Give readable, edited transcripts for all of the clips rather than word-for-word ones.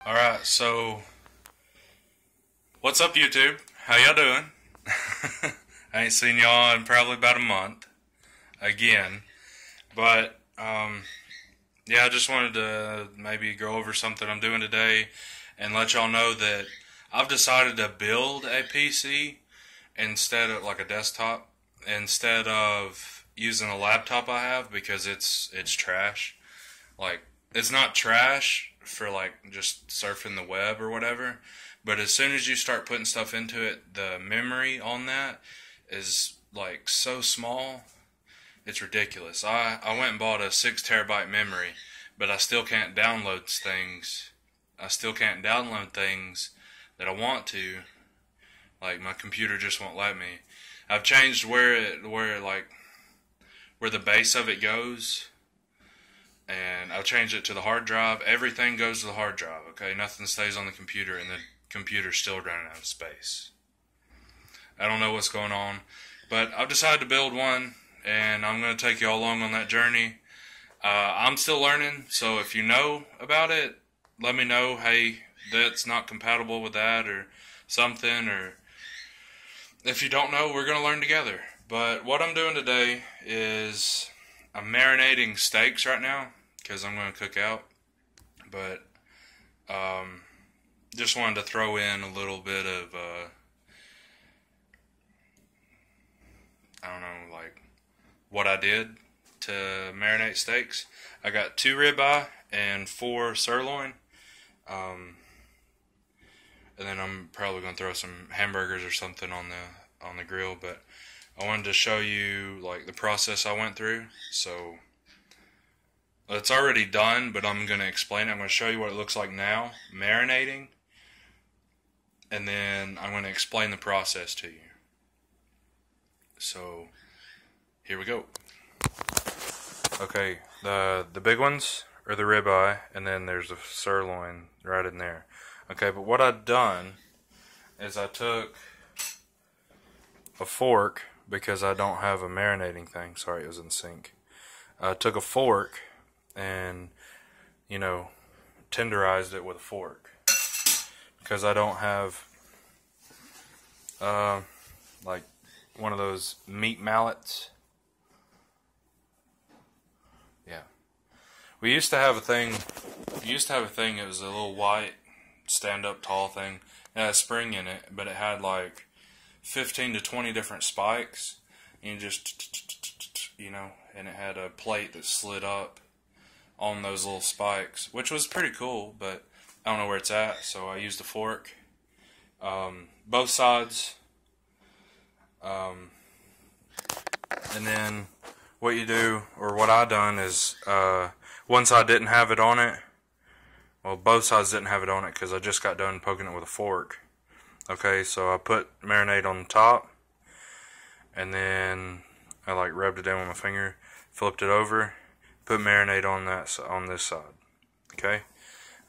Alright, so what's up YouTube? How y'all doing? I ain't seen y'all in probably about a month again. But yeah, I just wanted to maybe go over something I'm doing today and let y'all know that I've decided to build a PC instead of like a desktop instead of using a laptop I have because it's trash. Like it's not trash for like just surfing the web or whatever, but as soon as you start putting stuff into it, the memory on that is like so small, it's ridiculous. I went and bought a 6 terabyte memory, but I still can't download things. I still can't download things that I want to. Like my computer just won't let me. I've changed where the base of it goes, and I'll change it to the hard drive. Everything goes to the hard drive, okay? Nothing stays on the computer, and the computer's still running out of space. I don't know what's going on, but I've decided to build one, and I'm going to take you all along on that journey. I'm still learning, so if you know about it, let me know, hey, that's not compatible with that or something, or if you don't know, we're going to learn together. But what I'm doing today is I'm marinating steaks right now because I'm going to cook out. But just wanted to throw in a little bit of, I don't know, like what I did to marinate steaks. I got 2 ribeye and 4 sirloin. And then I'm probably going to throw some hamburgers or something on the grill. But I wanted to show you like the process I went through. So it's already done, but I'm going to explain it. I'm going to show you what it looks like now, marinating, and then I'm going to explain the process to you. So here we go. Okay, the big ones are the ribeye, and then there's a sirloin right in there. Okay, but what I've done is I took a fork, because I don't have a marinating thing. Sorry, it was in sync. I took a fork and, tenderized it with a fork. Because I don't have, like, one of those meat mallets. Yeah. We used to have a thing, it was a little white, stand-up tall thing. It had a spring in it, but it had, like, 15 to 20 different spikes, and you just, and it had a plate that slid up on those little spikes, which was pretty cool, but I don't know where it's at, so I used a fork. Both sides, and then what you do, or what I done is, one side didn't have it on it. Well, both sides didn't have it on it because I just got done poking it with a fork. Okay, so I put marinade on the top, and then I like rubbed it in with my finger, flipped it over, put marinade on this side. Okay,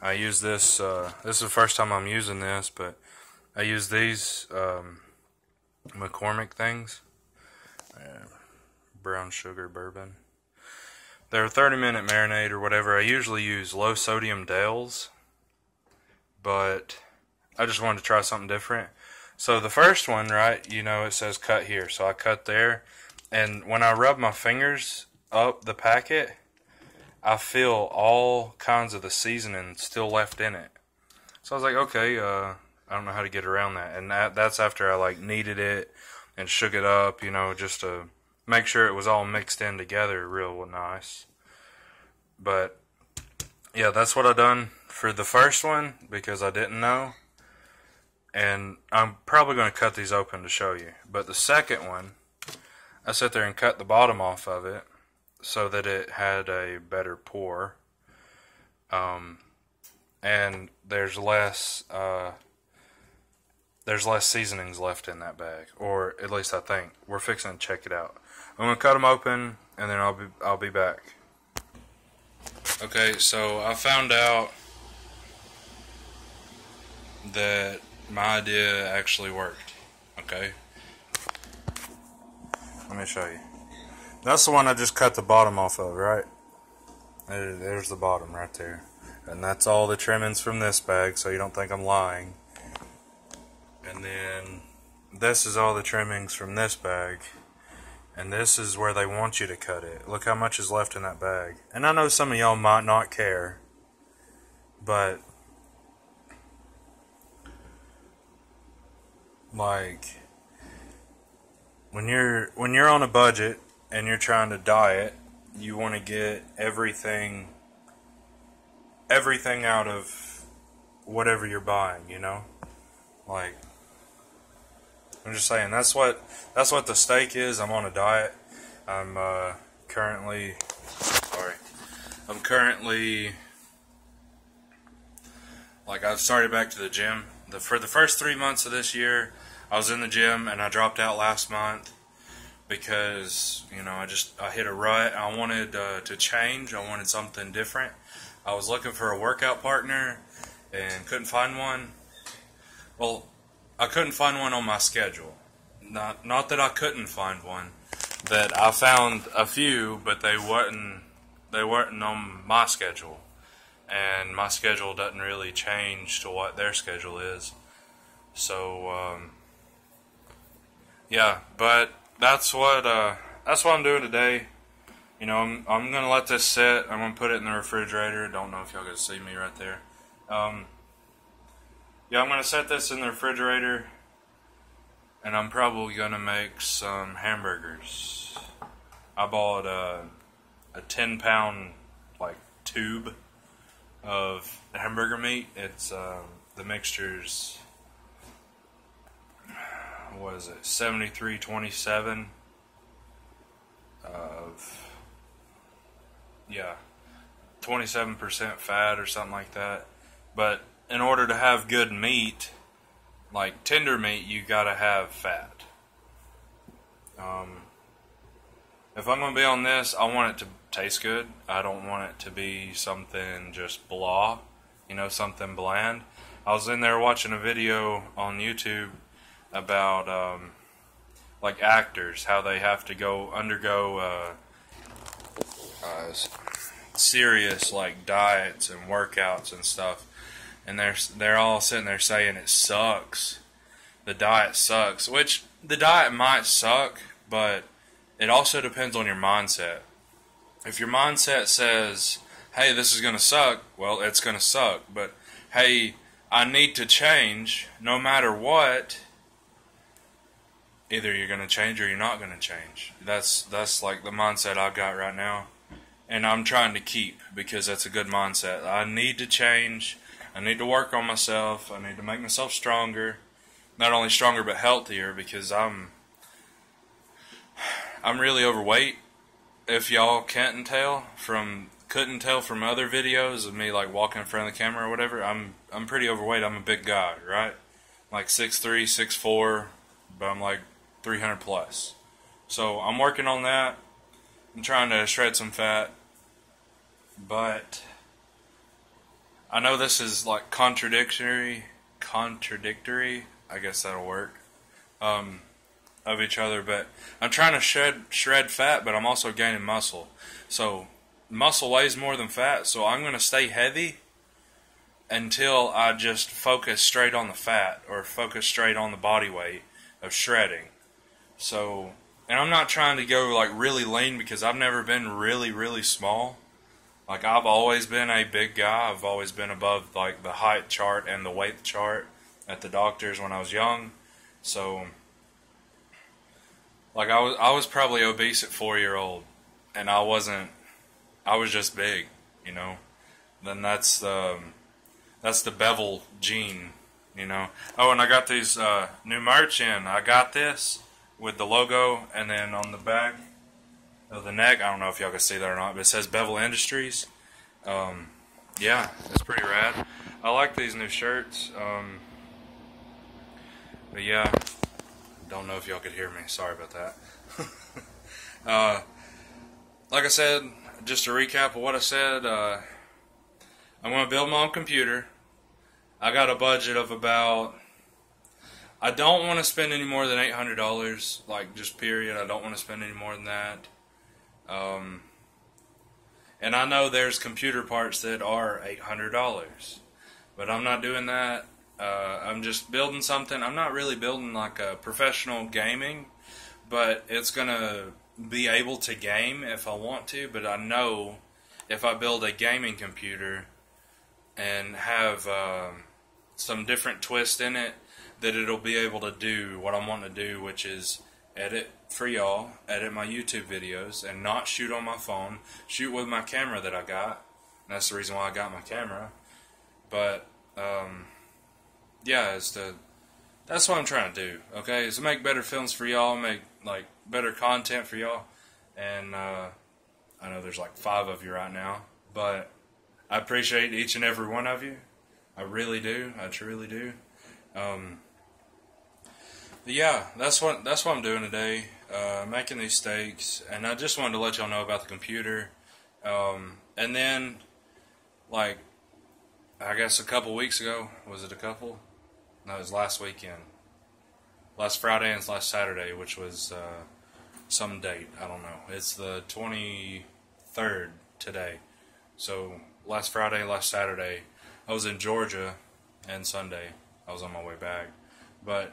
I use this. This is the first time I'm using this, but I use these McCormick things, brown sugar bourbon. They're a 30-minute marinade or whatever. I usually use low sodium Dales, but I just wanted to try something different. So the first one, right, it says cut here. So I cut there. And when I rub my fingers up the packet, I feel all kinds of the seasoning still left in it. So I was like, okay, I don't know how to get around that. And that's after I like kneaded it and shook it up, just to make sure it was all mixed in together real nice. But yeah, that's what I done for the first one because I didn't know. And I'm probably going to cut these open to show you. But the second one, I sat there and cut the bottom off of it so that it had a better pour. And there's less seasonings left in that bag, or at least I think. We're fixing to check it out. I'm going to cut them open, and then I'll be back. Okay, so I found out that my idea actually worked. Okay, let me show you. That's the one I just cut the bottom off of, right? There's the bottom right there. And that's all the trimmings from this bag, so you don't think I'm lying. And then this is all the trimmings from this bag. And this is where they want you to cut it. Look how much is left in that bag. And I know some of y'all might not care, but like when you're on a budget and you're trying to diet, you want to get everything out of whatever you're buying, you know? Like, I'm just saying, that's what the steak is. I'm on a diet. I'm currently like, I've started back to the gym. For the first 3 months of this year, I was in the gym, and I dropped out last month because, you know, I hit a rut. I wanted to change. I wanted something different. I was looking for a workout partner and couldn't find one. Well, I couldn't find one on my schedule. Not that I couldn't find one. That I found a few, but they weren't on my schedule. And my schedule doesn't really change to what their schedule is. So yeah, but that's what I'm doing today. You know, I'm gonna let this sit. I'm gonna put it in the refrigerator. Don't know if y'all can see me right there. Yeah, I'm gonna set this in the refrigerator, and I'm probably gonna make some hamburgers. I bought a 10-pound like tube of hamburger meat. It's the mixture's, what is it, 73-27 of, yeah, 27% fat or something like that. But in order to have good meat, like tender meat, you gotta have fat. If I'm gonna be on this, I want it to taste good. I don't want it to be something just blah, you know, something bland. I was in there watching a video on YouTube about like actors, how they have to undergo serious like diets and workouts and stuff, and they're all sitting there saying it sucks. The diet sucks, which the diet might suck, but it also depends on your mindset. If your mindset says, hey, this is going to suck, well, it's going to suck. But, hey, I need to change no matter what, either you're going to change or you're not going to change. That's like the mindset I've got right now. And I'm trying to keep, because that's a good mindset. I need to change. I need to work on myself. I need to make myself stronger. Not only stronger, but healthier, because I'm really overweight. If y'all couldn't tell from other videos of me like walking in front of the camera or whatever, I'm pretty overweight. I'm a big guy, right? Like 6'3", 6'4", but I'm like 300 plus. So I'm working on that. I'm trying to shred some fat, but I know this is like contradictory, I guess that'll work, of each other, but I'm trying to shred fat, but I'm also gaining muscle. So muscle weighs more than fat, so I'm going to stay heavy until I just focus straight on the fat, or focus straight on the body weight of shredding. So, and I'm not trying to go like really lean, because I've never been really, really small. Like, I've always been a big guy. I've always been above like the height chart and the weight chart at the doctors when I was young. So like I was probably obese at 4-year-old, and I wasn't. I was just big, you know. Then that's the Bevel gene, you know. Oh, and I got these new merch in. I got this with the logo, and then on the back of the neck, I don't know if y'all can see that or not, but it says Bevel Industries. Yeah, it's pretty rad. I like these new shirts. But yeah, don't know if y'all could hear me. Sorry about that. Like I said, just to recap of what I said, I'm going to build my own computer. I got a budget of about, I don't want to spend any more than $800, like just period. I don't want to spend any more than that. And I know there's computer parts that are $800, but I'm not doing that. I'm just building something. I'm not really building like a professional gaming, but it's gonna be able to game if I want to. But I know if I build a gaming computer and have some different twist in it, that it'll be able to do what I want to do, which is edit for y'all, edit my YouTube videos, and not shoot on my phone, shoot with my camera that I got. And that's the reason why I got my camera. But yeah, that's what I'm trying to do. Okay, is to make better films for y'all, make like better content for y'all. And I know there's like 5 of you right now, but I appreciate each and every one of you. I really do. I truly do. Yeah, that's what I'm doing today. Making these steaks, and I just wanted to let y'all know about the computer. And then, like, I guess a couple weeks ago, was it a couple? No, it was last weekend. Last Friday and last Saturday, which was some date. I don't know. It's the 23rd today. So, last Friday, last Saturday, I was in Georgia, and Sunday, I was on my way back. But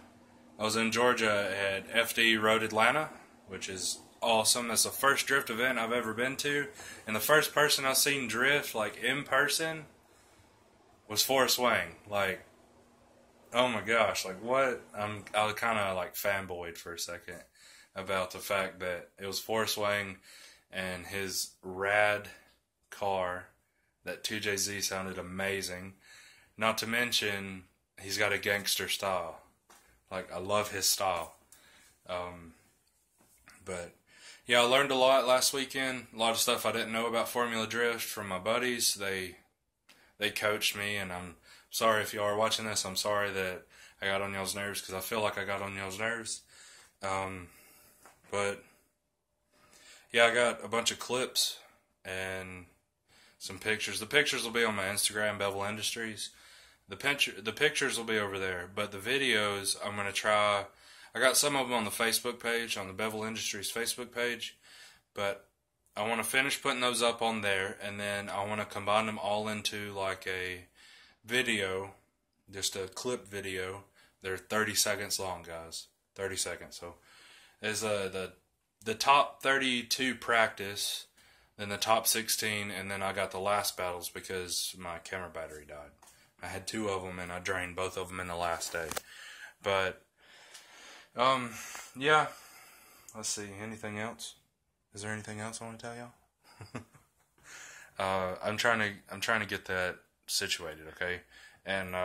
I was in Georgia at FD Road Atlanta, which is awesome. That's the first drift event I've ever been to. And the first person I've seen drift, like, in person was Forrest Wang. Like, oh my gosh, like, what? I was kind of, like, fanboyed for a second about the fact that it was Forrest Wang and his rad car. That 2JZ sounded amazing. Not to mention, he's got a gangster style. Like, I love his style. But, yeah, I learned a lot last weekend. A lot of stuff I didn't know about Formula Drift from my buddies. They coached me, and I'm sorry if you are watching this. I'm sorry that I got on y'all's nerves, because I feel like I got on y'all's nerves. But, yeah, I got a bunch of clips and some pictures. The pictures will be on my Instagram, Bevel Industries. The pictures will be over there, but the videos I'm going to try. I got some of them on the Facebook page, on the Bevel Industries Facebook page, but I want to finish putting those up on there, and then I want to combine them all into like a video, just a clip video. They're 30 seconds long, guys. 30 seconds. So there's the top 32 practice, then the top 16, and then I got the last battles because my camera battery died. I had 2 of them, and I drained both of them in the last day. But, yeah. Let's see. Anything else? Is there anything else I want to tell y'all? I'm trying to get that situated, okay? And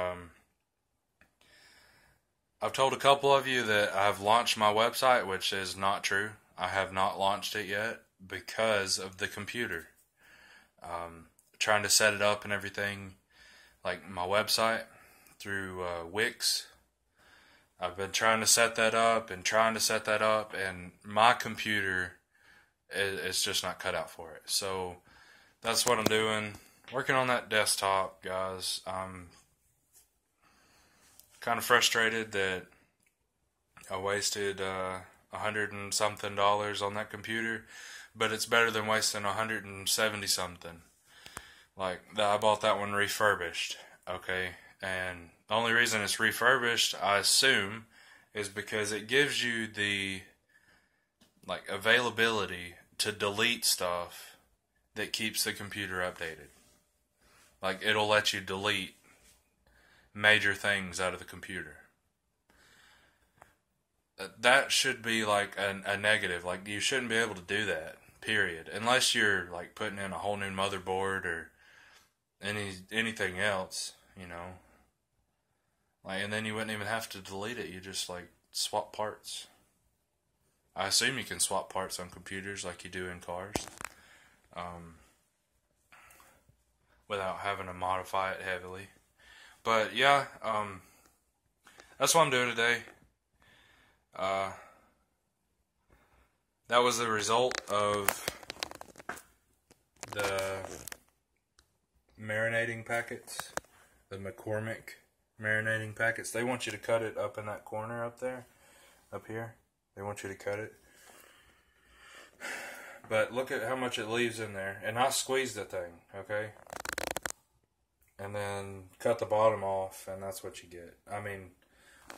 I've told a couple of you that I've launched my website, which is not true. I have not launched it yet because of the computer. Trying to set it up and everything. Like my website through Wix. I've been trying to set that up, and my computer is just not cut out for it. So that's what I'm doing. Working on that desktop, guys. I'm kind of frustrated that I wasted $100 and something on that computer, but it's better than wasting $170 something. Like, I bought that one refurbished, okay? And the only reason it's refurbished, I assume, is because it gives you the, like, availability to delete stuff that keeps the computer updated. Like, it'll let you delete major things out of the computer. That should be, like, a negative. Like, you shouldn't be able to do that, period. Unless you're, like, putting in a whole new motherboard or anything else, you know. Like, and then you wouldn't even have to delete it. You just, like, swap parts. I assume you can swap parts on computers like you do in cars, without having to modify it heavily. But yeah, that's what I'm doing today. That was the result of the marinating packets, the McCormick marinating packets. They want you to cut it up in that corner up there, up here. They want you to cut it. But look at how much it leaves in there. And I squeezed the thing, okay? And then cut the bottom off, and that's what you get. I mean,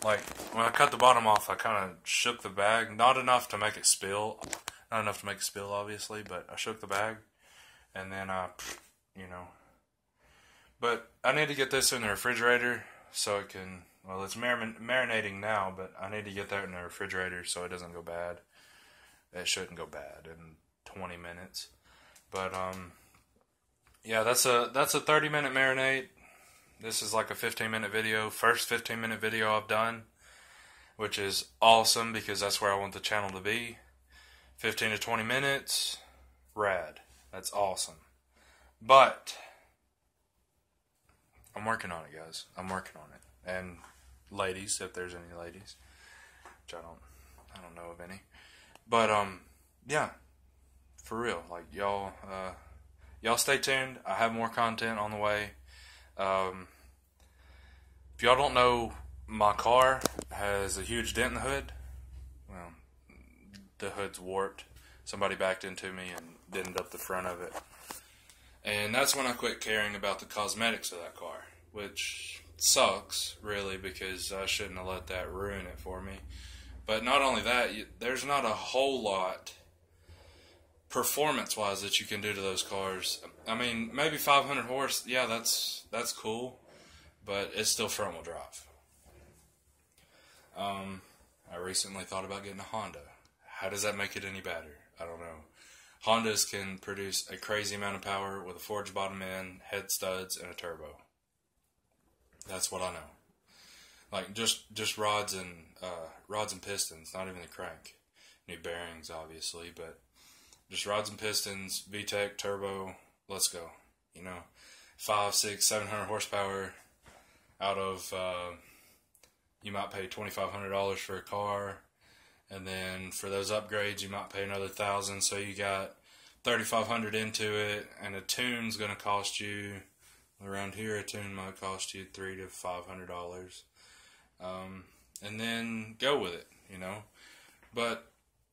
like, when I cut the bottom off, I kind of shook the bag. Not enough to make it spill. Not enough to make it spill, obviously, but I shook the bag. And then you know. But I need to get this in the refrigerator so it can, well, it's marinating now, but I need to get that in the refrigerator so it doesn't go bad. It shouldn't go bad in 20 minutes. But, yeah, that's a 30-minute marinade. This is like a 15-minute video. First 15-minute video I've done, which is awesome because that's where I want the channel to be. 15 to 20 minutes. Rad. That's awesome. But I'm working on it, guys. I'm working on it. And ladies, if there's any ladies, which I don't know of any. But yeah, for real. Like y'all stay tuned. I have more content on the way. If y'all don't know, my car has a huge dent in the hood. Well, the hood's warped. Somebody backed into me and dented up the front of it. And that's when I quit caring about the cosmetics of that car, which sucks, really, because I shouldn't have let that ruin it for me. But not only that, there's not a whole lot performance-wise that you can do to those cars. I mean, maybe 500 horse, yeah, that's cool, but it's still front-wheel drive. I recently thought about getting a Honda. How does that make it any better? I don't know. Hondas can produce a crazy amount of power with a forged bottom end, head studs, and a turbo. That's what I know. Like just rods and pistons, not even the crank. New bearings, obviously, but just rods and pistons, VTEC, turbo. Let's go. You know, 500, 600, 700 horsepower. Out of you might pay $2,500 for a car. And then for those upgrades, you might pay another $1,000. So you got $3,500 into it, and a tune's gonna cost you around here. A tune might cost you $300 to $500, and then go with it, you know. But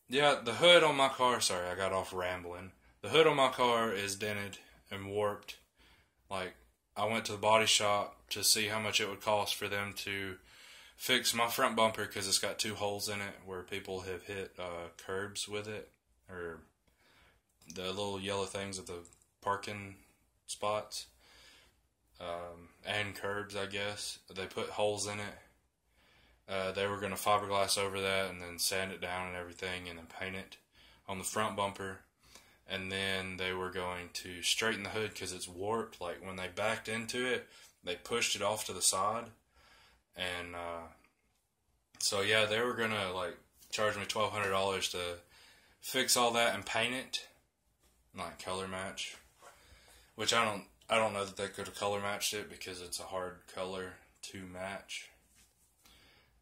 yeah, the hood on my car. Sorry, I got off rambling. The hood on my car is dented and warped. Like, I went to the body shop to see how much it would cost for them to fix my front bumper because it's got 2 holes in it where people have hit curbs with it, or the little yellow things at the parking spots, and curbs, I guess. They put holes in it. They were going to fiberglass over that and then sand it down and everything and then paint it on the front bumper. And then they were going to straighten the hood because it's warped. Like, when they backed into it, they pushed it off to the side. And so yeah, they were gonna like charge me $1,200 to fix all that and paint it, like color match. Which I don't know that they could have color matched it because it's a hard color to match.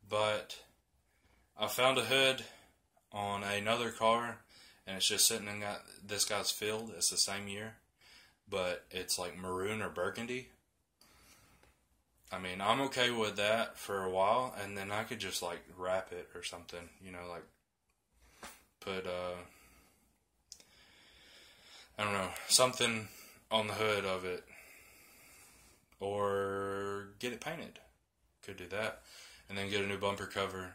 But I found a hood on another car, and it's just sitting in this guy's field. It's the same year, but it's like maroon or burgundy. I mean, I'm okay with that for a while, and then I could just, like, wrap it or something, you know, like, put, I don't know, something on the hood of it, or get it painted. Could do that, and then get a new bumper cover.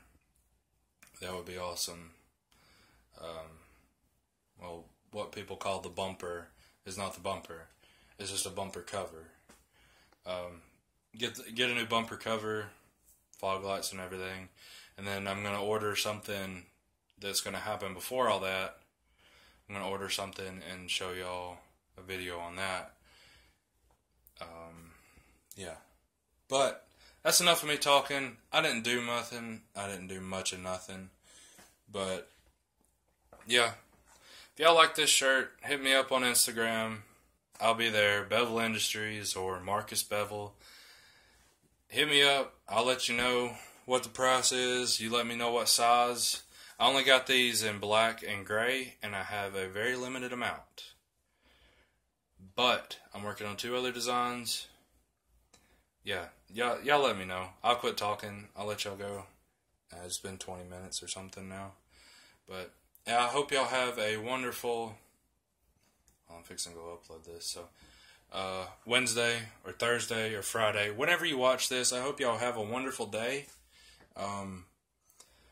That would be awesome. Well, what people call the bumper is not the bumper. It's just a bumper cover. Get a new bumper cover, fog lights and everything, and then I'm going to order something that's going to happen before all that. I'm going to order something and show y'all a video on that. Yeah. But that's enough of me talking. I didn't do nothing. I didn't do much of nothing. But, yeah. If y'all like this shirt, hit me up on Instagram. I'll be there, Bevel Industries or Marcus Bevel. Hit me up. I'll let you know what the price is. You let me know what size. I only got these in black and gray, and I have a very limited amount. But I'm working on 2 other designs. Yeah, y'all let me know. I'll quit talking. I'll let y'all go. It's been 20 minutes or something now. But yeah, I hope y'all have a wonderful I'm fixing to go upload this. So Wednesday or Thursday or Friday, whenever you watch this, I hope y'all have a wonderful day.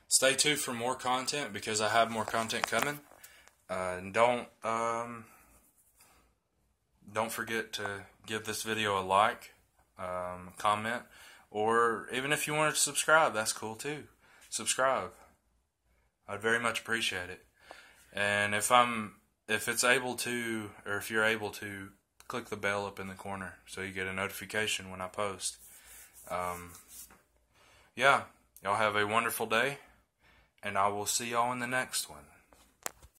Stay tuned for more content because I have more content coming. And don't forget to give this video a like, comment, or even if you want to subscribe, that's cool too. Subscribe. I'd very much appreciate it. And if you're able to, click the bell up in the corner so you get a notification when I post. Yeah, y'all have a wonderful day, and I will see y'all in the next one.